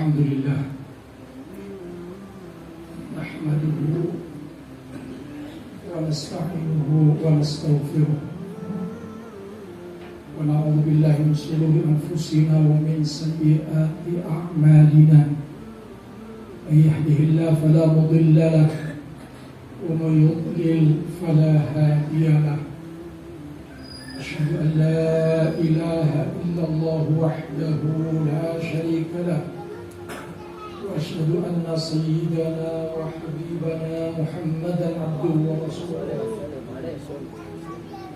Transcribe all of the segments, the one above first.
Alhamdulillah, nahmaduhu wa nasta'inuhu wa nastaghfiruh wa na'udzu billahi min shururi anfusina wa min sayyiati a'malina. May yahdihillahu fala mudilla lahu wa may yudlil fala hadiya lahu. Asyhadu an la ilaha illallah wahdahu la syarika lahu wa asyhadu anna sayyidana wa habibana Muhammadan abduhu wa rasuluh.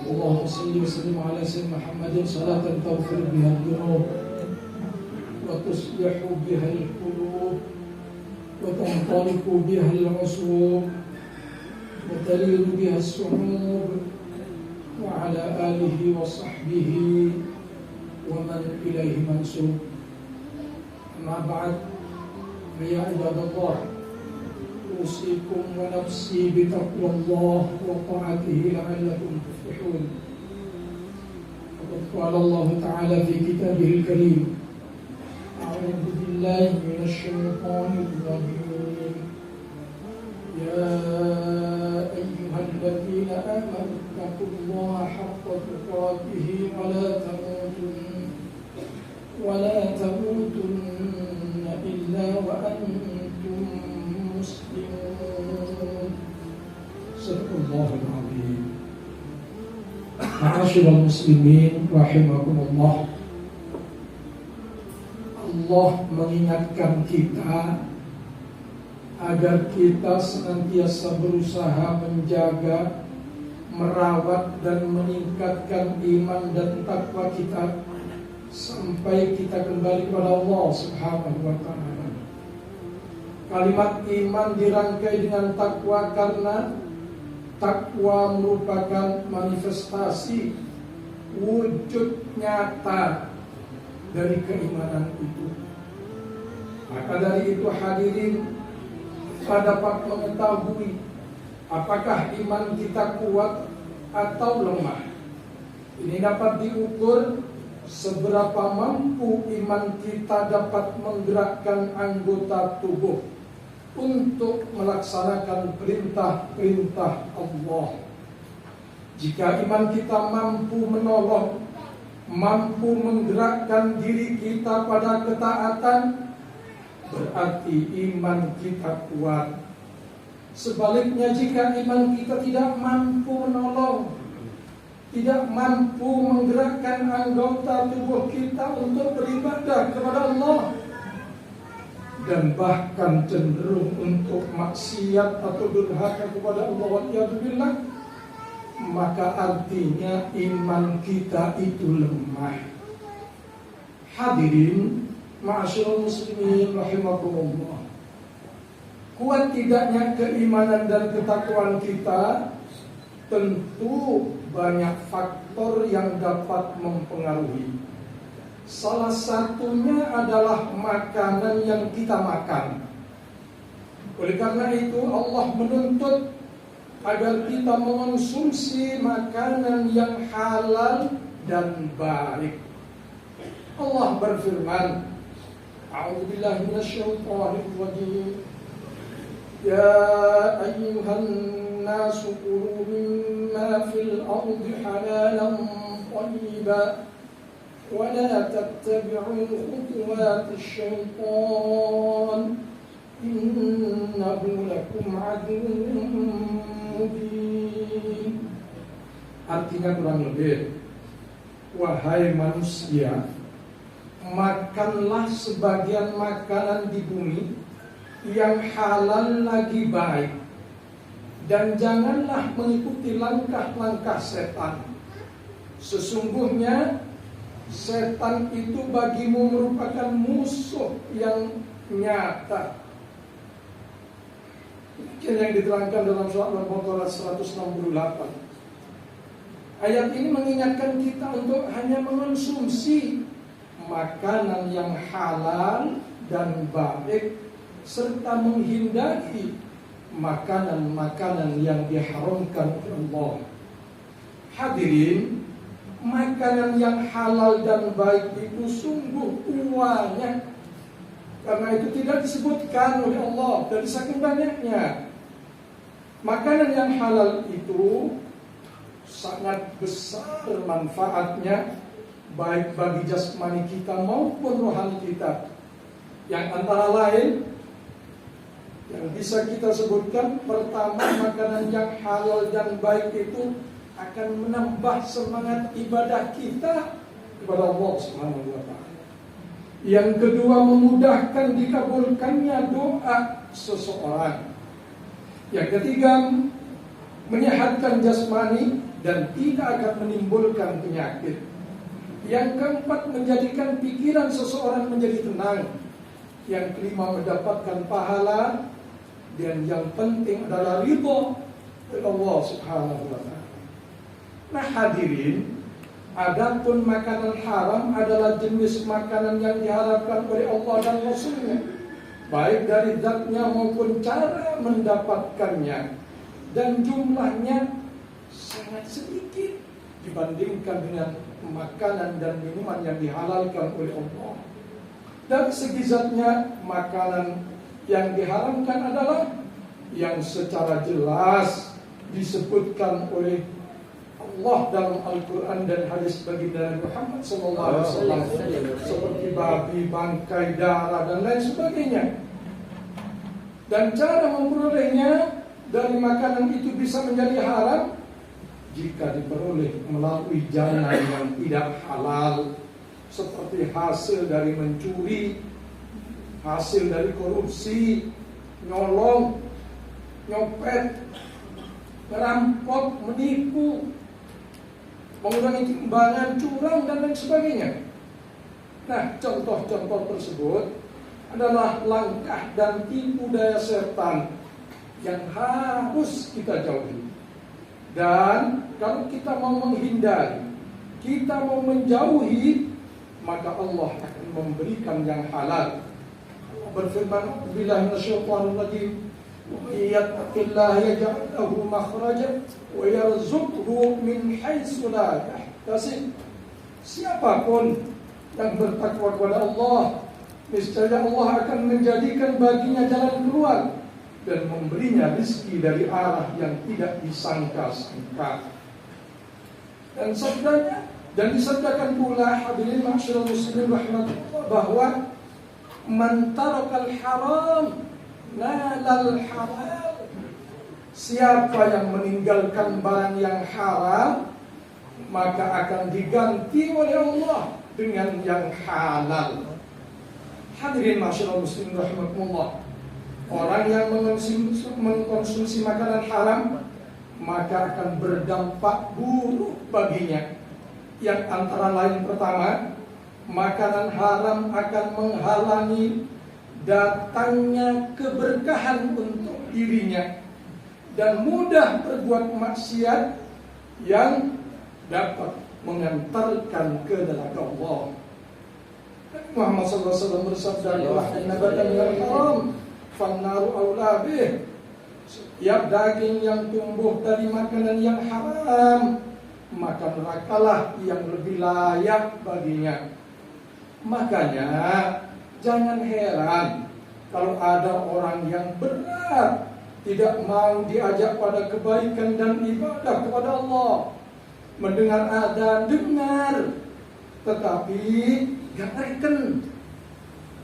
Allahumma salli wa sallim ala sayyidina Muhammadin salatan taghfir biha ad-dunub wa tuslihu biha al-qulub wa tanṭaliqu biha al-'usub wa talidu biha as-su'ub wa ala alihi wa sahbihi wa man ilaihi mansub. Amma ba'd, ya ibadallah, usikum wa nafsi bi taqwallah wa ta'atihi la'allakum tuflihun. Faqad qala Allah ta'ala fi kitabihil karim, a'udzu billahi minasy syaithanir rajim. Ya ayyuhalladzina amanu taqullaha haqqa tuqatih wa la tamutunna illa wa antum muslimun. Sadaqallahul azim. Ma'asyiral muslimin rahimakumullah. Allah mengingatkan kita agar kita senantiasa berusaha menjaga, merawat dan meningkatkan iman dan takwa kita sampai kita kembali kepada Allah Subhanahu wa ta'ala. Kalimat iman dirangkai dengan takwa karena takwa merupakan manifestasi wujud nyata dari keimanan itu. Maka dari itu hadirin, kita dapat mengetahui apakah iman kita kuat atau lemah. Ini dapat diukur seberapa mampu iman kita dapat menggerakkan anggota tubuh untuk melaksanakan perintah-perintah Allah. Jika iman kita mampu menolong, mampu menggerakkan diri kita pada ketaatan, berarti iman kita kuat. Sebaliknya, jika iman kita tidak mampu menolong, tidak mampu menggerakkan anggota tubuh kita untuk beribadah kepada Allah, dan bahkan cenderung untuk maksiat atau durhaka kepada Allah wa'iyadzubillah, maka artinya iman kita itu lemah. Hadirin ma'asyiral muslimin rahimakumullah, kuat tidaknya keimanan dan ketakwaan kita tentu banyak faktor yang dapat mempengaruhi. Salah satunya adalah makanan yang kita makan. Oleh karena itu Allah menuntut agar kita mengonsumsi makanan yang halal dan baik. Allah berfirman, a'udzu billahi minasyaitonir rajim. Ya ayyuhan nasu kulu mimma fil ardi halalan thayyiban wa la tattabi'u khutuwatis syaitan innahu lakum aduwwun mubin. Artinya kurang lebih, wahai manusia, makanlah sebagian makanan di bumi yang halal lagi baik, dan janganlah mengikuti langkah-langkah setan. Sesungguhnya setan itu bagimu merupakan musuh yang nyata. Ini yang diterangkan dalam surat Al-Baqarah 168. Ayat ini mengingatkan kita untuk hanya mengonsumsi makanan yang halal dan baik, serta menghindari makanan-makanan yang diharamkan oleh Allah. Hadirin, makanan yang halal dan baik itu sungguh banyak. Karena itu tidak disebutkan oleh Allah. Dari saking banyaknya makanan yang halal itu sangat besar manfaatnya, baik bagi jasmani kita maupun rohani kita. Yang antara lain yang bisa kita sebutkan, pertama, makanan yang halal dan baik itu akan menambah semangat ibadah kita kepada Allah Subhanahu wa Ta'ala. Yang kedua, memudahkan dikabulkannya doa seseorang. Yang ketiga, menyehatkan jasmani dan tidak akan menimbulkan penyakit. Yang keempat, menjadikan pikiran seseorang menjadi tenang. Yang kelima, mendapatkan pahala. Dan yang penting adalah ridho dari Allah Subhanahu wa Ta'ala. Nah hadirin, adapun makanan haram adalah jenis makanan yang diharapkan oleh Allah dan Rasulnya, baik dari zatnya maupun cara mendapatkannya, dan jumlahnya sangat sedikit dibandingkan dengan makanan dan minuman yang dihalalkan oleh Allah. Dari segi zatnya, makanan yang diharamkan adalah yang secara jelas disebutkan oleh Allah dalam Al-Quran dan hadis baginda Muhammad SAW, seperti babi, bangkai, darah dan lain sebagainya. Dan cara memperolehnya dari makanan itu bisa menjadi haram jika diperoleh melalui jalan yang tidak halal, seperti hasil dari mencuri, hasil dari korupsi, nyolong, nyopet, merampok, menipu, mengurangi timbangan, curang, dan lain sebagainya. Nah, contoh-contoh tersebut adalah langkah dan tipu daya setan yang harus kita jauhi. Dan kalau kita mau menghindari, kita mau menjauhi, maka Allah akan memberikan yang halal. Berfirman, "Billahi minasyaitonir rajim, wa may yattaqillaha yaj'al lahu makhrajan wa yarzuqhu min haitsu la yahtasib." Siapapun yang bertakwa kepada Allah, niscaya Allah akan menjadikan baginya jalan keluar dan memberinya rezeki dari arah yang tidak disangka-sangka. Dan disabdakan pula, hadirin ma'asyiral muslimin rahmatullah, bahwa man tarakal haram nalal halal. Siapa yang meninggalkan barang yang haram, maka akan diganti oleh Allah dengan yang halal. Hadirin ma'asyiral muslimin rahmatullah, orang yang mengkonsumsi makanan haram maka akan berdampak buruk baginya. Yang antara lain, pertama, makanan haram akan menghalangi datangnya keberkahan untuk dirinya dan mudah berbuat maksiat yang dapat mengantarkan ke neraka Allah. Muhammad SAW bersabda, "Inna nabatan minal haram, fannaru aula bih." Setiap daging yang tumbuh dari makanan yang haram, maka nerakalah yang lebih layak baginya. Makanya jangan heran kalau ada orang yang berat tidak mau diajak pada kebaikan dan ibadah kepada Allah. Mendengar adzan, dengar, tetapi gak reken.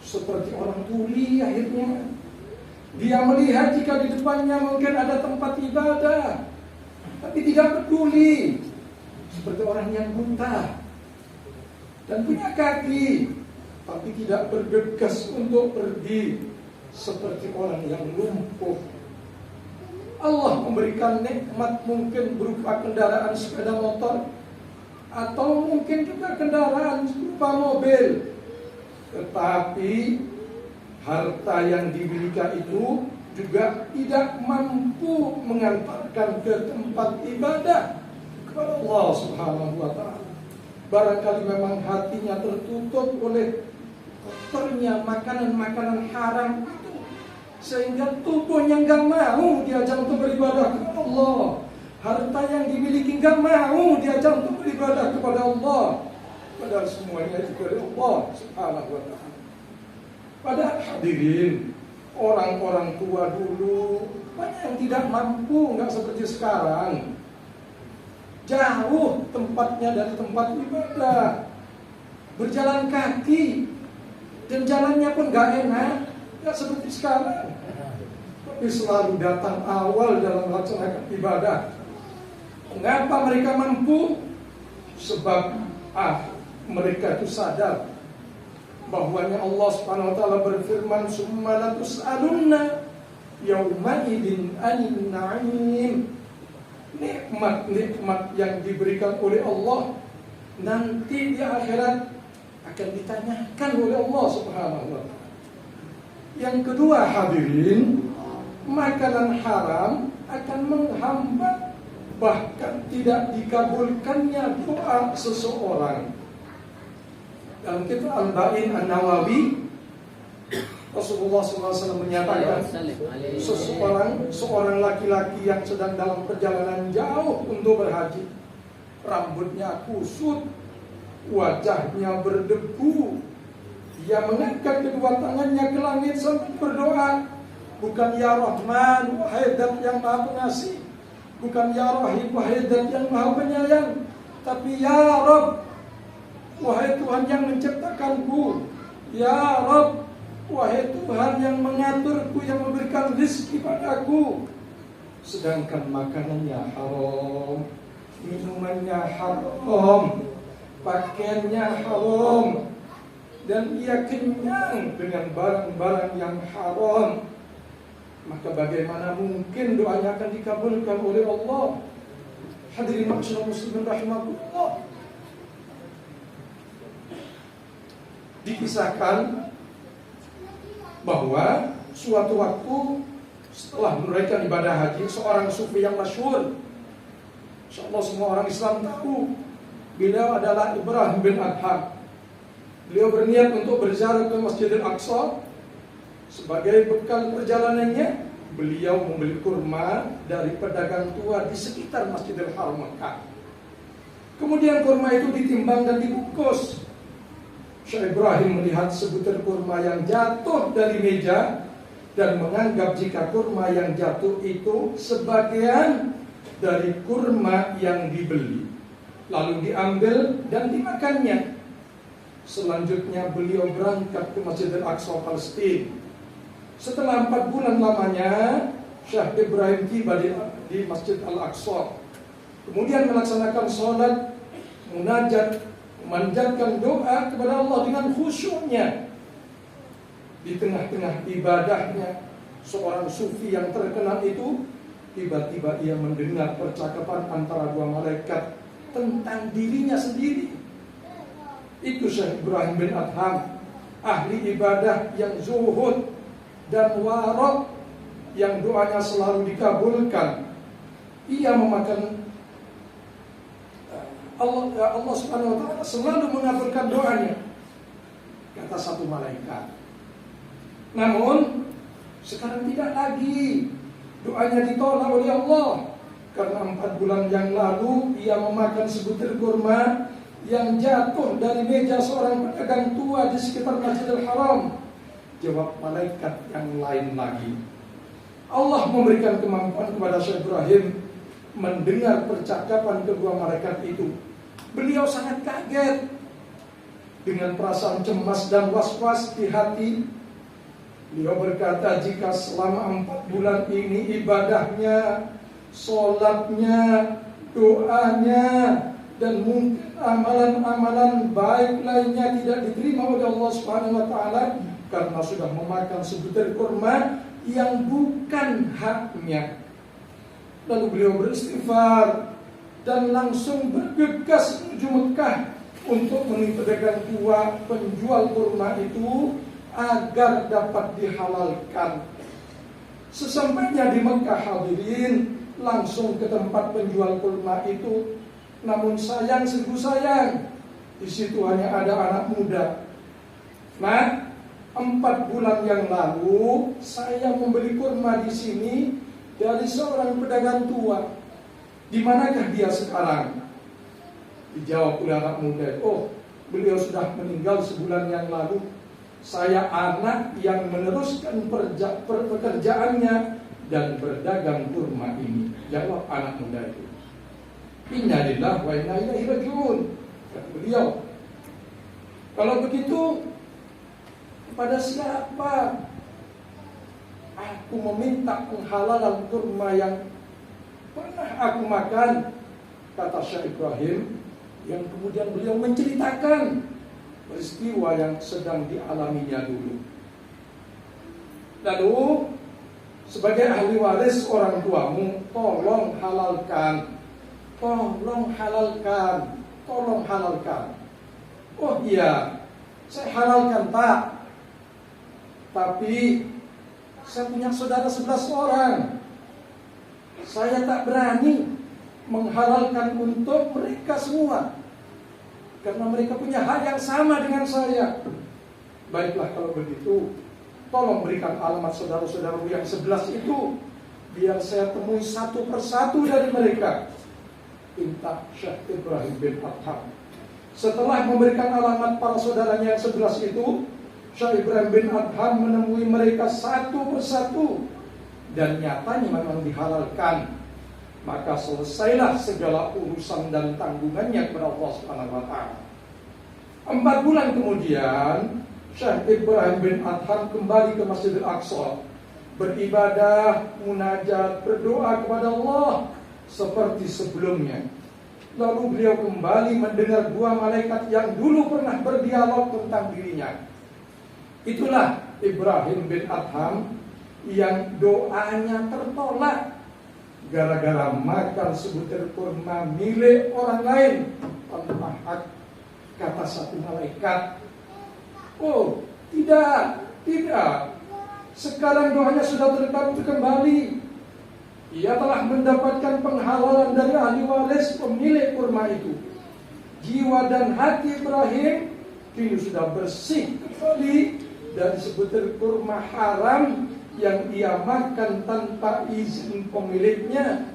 Seperti orang tuli akhirnya. Dia melihat jika di depannya mungkin ada tempat ibadah, tapi tidak peduli. Seperti orang yang buta dan punya kaki, tapi tidak bergegas untuk pergi, seperti orang yang lumpuh. Allah memberikan nikmat mungkin berupa kendaraan sepeda motor, atau mungkin juga kendaraan berupa mobil, tetapi harta yang dimiliki itu juga tidak mampu mengantarkan ke tempat ibadah kepada Allah Subhanahu wa Ta'ala. Barangkali memang hatinya tertutup oleh kotornya makanan-makanan haram itu, sehingga tubuhnya nggak mau diajak untuk beribadah kepada Allah. Harta yang dimiliki nggak mau diajak untuk beribadah kepada Allah, padahal semuanya itu dari Allah Subhanahu wa Ta'ala. Pada hadirin, orang-orang tua dulu banyak yang tidak mampu, nggak seperti sekarang. Jauh tempatnya dari tempat ibadah, berjalan kaki, dan jalannya pun nggak enak, nggak seperti sekarang. Tapi selalu datang awal dalam melaksanakan ibadah. Mengapa mereka mampu? Sebab mereka itu sadar bahwanya Allah Subhanahu wa taala berfirman, "Summa latus'alunna yauma idzin 'anil na'im." Nikmat-nikmat yang diberikan oleh Allah nanti di akhirat akan ditanyakan oleh Allah Subhanahu wa taala. Yang kedua hadirin, makanan haram akan menghambat bahkan tidak dikabulkannya doa seseorang. Dalam kitab Al-Ba'in An-Nawawi, Rasulullah SAW menyatakan seorang laki-laki yang sedang dalam perjalanan jauh untuk berhaji, rambutnya kusut, wajahnya berdebu, dia mengangkat kedua tangannya ke langit sambil berdoa, bukan ya Rahman wahai Zat yang Maha Pengasih, bukan ya Rahim wahai Zat yang Maha Penyayang, tapi ya Rabb, wahai Tuhan yang menciptakanku, ya Rabb, wahai Tuhan yang mengaturku, yang memberikan rezeki padaku. Sedangkan makanannya haram, minumannya haram, pakaiannya haram, dan ia kenyang dengan barang-barang yang haram, maka bagaimana mungkin doanya akan dikabulkan oleh Allah? Hadirin masyarakat muslimin rahimahullah. Dikisahkan bahwa suatu waktu setelah menunaikan ibadah haji, seorang sufi yang masyhur, insyaallah semua orang Islam tahu, beliau adalah Ibrahim bin Adham. Beliau berniat untuk berziarah ke Masjidil Aqsa. Sebagai bekal perjalanannya, beliau membeli kurma dari pedagang tua di sekitar Masjidil Haram Mekah. Kemudian kurma itu ditimbang dan dibungkus. Syekh Ibrahim melihat sebutir kurma yang jatuh dari meja dan menganggap jika kurma yang jatuh itu sebagian dari kurma yang dibeli, lalu diambil dan dimakannya. Selanjutnya beliau berangkat ke Masjidil Aqsa Palestina. Setelah 4 bulan lamanya, Syekh Ibrahim tiba di Masjid Al-Aqsa. Kemudian melaksanakan sholat, munajat, memanjatkan doa kepada Allah dengan khusyuknya. Di tengah-tengah ibadahnya, seorang sufi yang terkenal itu tiba-tiba ia mendengar percakapan antara 2 malaikat tentang dirinya sendiri. Itu Syekh Ibrahim bin Adham, ahli ibadah yang zuhud dan warok, yang doanya selalu dikabulkan. Ia memakan Allah Subhanahu wa taala selalu mengabulkan doanya, kata satu malaikat. Namun sekarang tidak lagi doanya ditolak oleh Allah, karena 4 bulan yang lalu ia memakan sebutir kurma yang jatuh dari meja seorang pedagang tua di sekitar Masjidil Haram. Jawab malaikat yang lain lagi. Allah memberikan kemampuan kepada Syekh Ibrahim mendengar percakapan kedua malaikat itu. Beliau sangat kaget. Dengan perasaan cemas dan was-was di hati, beliau berkata, jika selama 4 bulan ini ibadahnya, sholatnya, doanya, dan mungkin amalan-amalan baik lainnya tidak diterima oleh Allah Subhanahu wa taala karena sudah memakan sebutir kurma yang bukan haknya. Lalu beliau beristighfar dan langsung bergegas menuju Mekah untuk menemui pedagang tua penjual kurma itu agar dapat dihalalkan. Sesampainya di Mekah hadirin, langsung ke tempat penjual kurma itu. Namun sayang, sungguh sayang, di situ hanya ada anak muda. Nah, 4 bulan yang lalu saya membeli kurma di sini dari seorang pedagang tua. Di manakah dia sekarang? Dijawab oleh anak muda, oh, beliau sudah meninggal sebulan yang lalu. Saya anak yang meneruskan pekerjaannya dan berdagang kurma ini. Jawab anak muda itu. Inna lillahi wa inna ilaihi raji'un. Kata beliau, kalau begitu, kepada siapa aku meminta penghalalan kurma yang pernah aku makan? Kata Syekh Ibrahim, yang kemudian beliau menceritakan peristiwa yang sedang dialaminya dulu. Lalu, sebagai ahli waris orang tuamu, tolong halalkan. Tolong halalkan. Tolong halalkan. Oh iya, saya halalkan Pak. Tapi saya punya saudara 11 orang. Saya tak berani menghalalkan untuk mereka semua, karena mereka punya hak yang sama dengan saya. Baiklah kalau begitu, tolong berikan alamat saudara-saudaramu yang 11 itu, biar saya temui satu persatu dari mereka. Minta Syekh Ibrahim bin Adham. Setelah memberikan alamat para saudaranya yang 11 itu, Syekh Ibrahim bin Adham menemui mereka satu persatu, dan nyatanya memang dihalalkan. Maka selesailah segala urusan dan tanggungannya kepada Allah Subhanahu wa taala. 4 bulan kemudian, Syekh Ibrahim bin Adham kembali ke Masjidil Aqsa, beribadah, munajat, berdoa kepada Allah seperti sebelumnya. Lalu beliau kembali mendengar 2 malaikat yang dulu pernah berdialog tentang dirinya. Itulah Ibrahim bin Adham yang doanya tertolak gara-gara makan sebutir kurma milik orang lain tanpa hak. Kata satu malaikat, oh tidak, sekarang doanya sudah terkabul kembali. Ia telah mendapatkan penghalalan dari ahli waris pemilik kurma itu. Jiwa dan hati Ibrahim kini sudah bersih kembali dari sebutir kurma haram yang ia makan tanpa izin pemiliknya.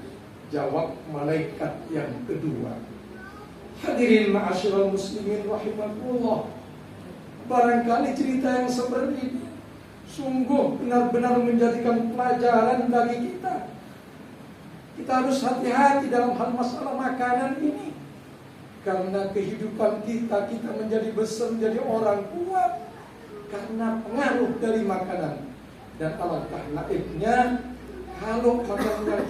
Jawab malaikat yang kedua. Hadirin ma'asyiral muslimin rahimakumullah, barangkali cerita yang seperti ini sungguh benar-benar menjadikan pelajaran bagi kita. Kita harus hati-hati dalam hal masalah makanan ini, karena kehidupan kita menjadi besar, menjadi orang kuat karena pengaruh dari makanan. Dan alangkah naibnya kalau makanan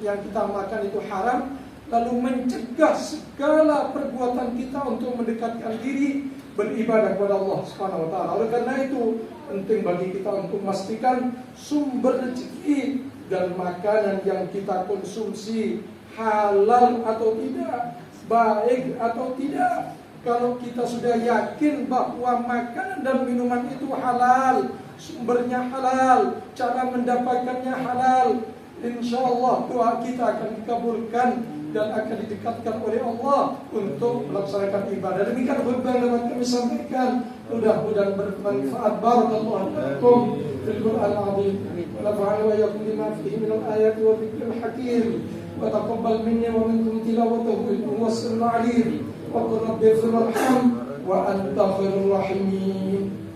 yang kita makan itu haram, lalu mencegah segala perbuatan kita untuk mendekatkan diri beribadah kepada Allah Subhanahu wa taala. Oleh karena itu penting bagi kita untuk memastikan sumber rezeki dan makanan yang kita konsumsi halal atau tidak, baik atau tidak. Kalau kita sudah yakin bahwa makanan dan minuman itu halal, sumbernya halal, cara mendapatkannya halal, insyaallah doa kita akan dikabulkan dan akan didekatkan oleh Allah untuk melaksanakan ibadah. Demikian khutbah yang dapat kami sampaikan, mudah-mudahan bermanfaat. Barakallahu lakum fil Qur'an al-azim wa nafa'ana wa iyyakum bima fihi min al-ayati wa dhikril hakim wa taqabbal minni wa minkum tilawatahu innahu was-sami'ul 'alim wa qul rabbi ighfir warham wa anta khairur rahimin.